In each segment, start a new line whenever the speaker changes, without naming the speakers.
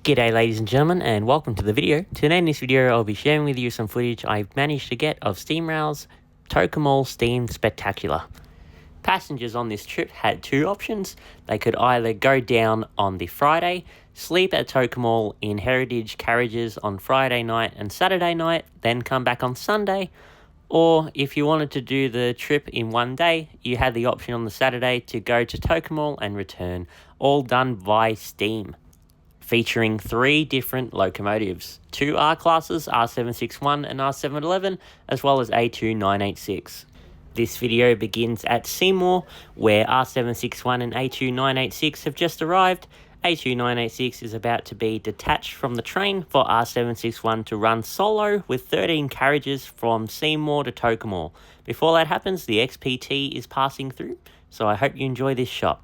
G'day ladies and gentlemen, and welcome to the video. Today in this video I'll be sharing with you some footage I've managed to get of SteamRail's Tocumual Steam Spectacular. Passengers on this trip had two options. They could either go down on the Friday, sleep at Tocumual in heritage carriages on Friday night and Saturday night, then come back on Sunday, or if you wanted to do the trip in one day, you had the option on the Saturday to go to Tocumual and return, all done by Steam. Featuring three different locomotives, two R-classes, R761 and R711, as well as A2986. This video begins at Seymour, where R761 and A2986 have just arrived. A2986 is about to be detached from the train for R761 to run solo with 13 carriages from Seymour to Tocumual. Before that happens, the XPT is passing through, so I hope you enjoy this shot.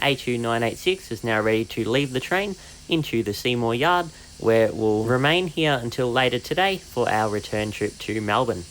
A2986 is now ready to leave the train into the Seymour yard, where it will remain here until later today for our return trip to Melbourne.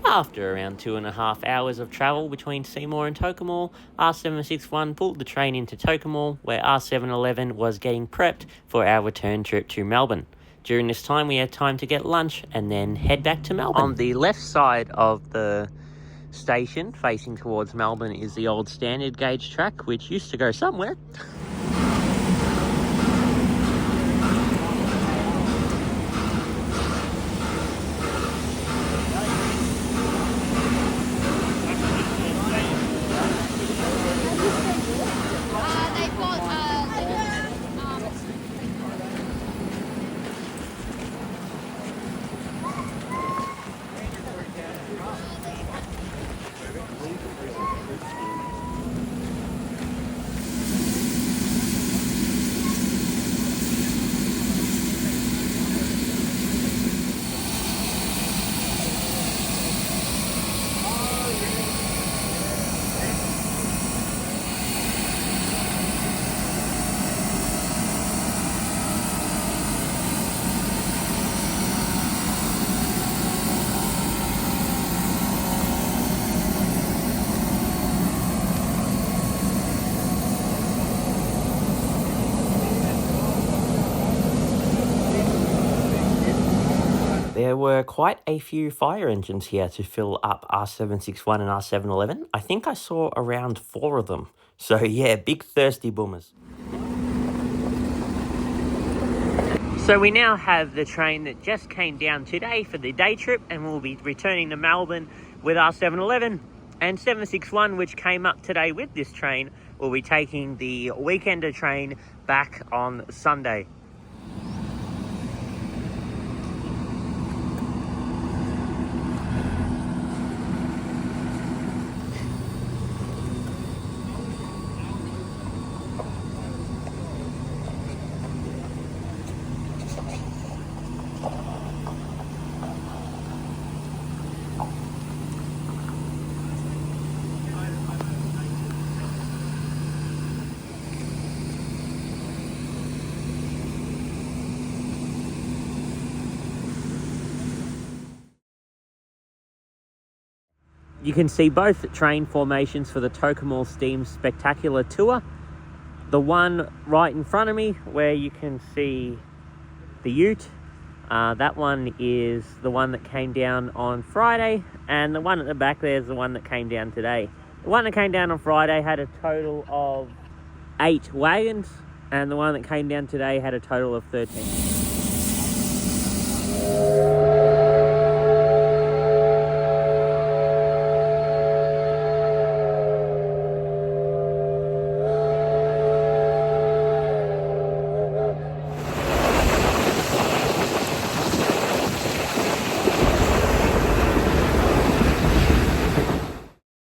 After around 2.5 hours of travel between Seymour and Tocumual, R761 pulled the train into Tocumual, where R711 was getting prepped for our return trip to Melbourne. During this time we had time to get lunch and then head back to Melbourne. On the left side of the station, facing towards Melbourne, is the old standard gauge track, which used to go somewhere. There were quite a few fire engines here to fill up R761 and R711. I think I saw around 4 of them. So yeah, big thirsty boomers. So we now have the train that just came down today for the day trip, and we'll be returning to Melbourne with R711. And 761, which came up today with this train, will be taking the weekender train back on Sunday. You can see both train formations for the Tocumual Steam Spectacular Tour. The one right in front of me where you can see the ute, that one is the one that came down on Friday, and the one at the back there is the one that came down today. The one that came down on Friday had a total of 8 wagons, and the one that came down today had a total of 13.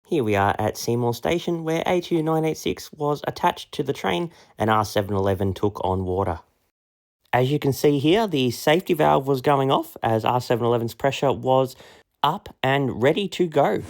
Here we are at Seymour Station, where A2986 was attached to the train and R711 took on water. As you can see here, the safety valve was going off as R711's pressure was up and ready to go.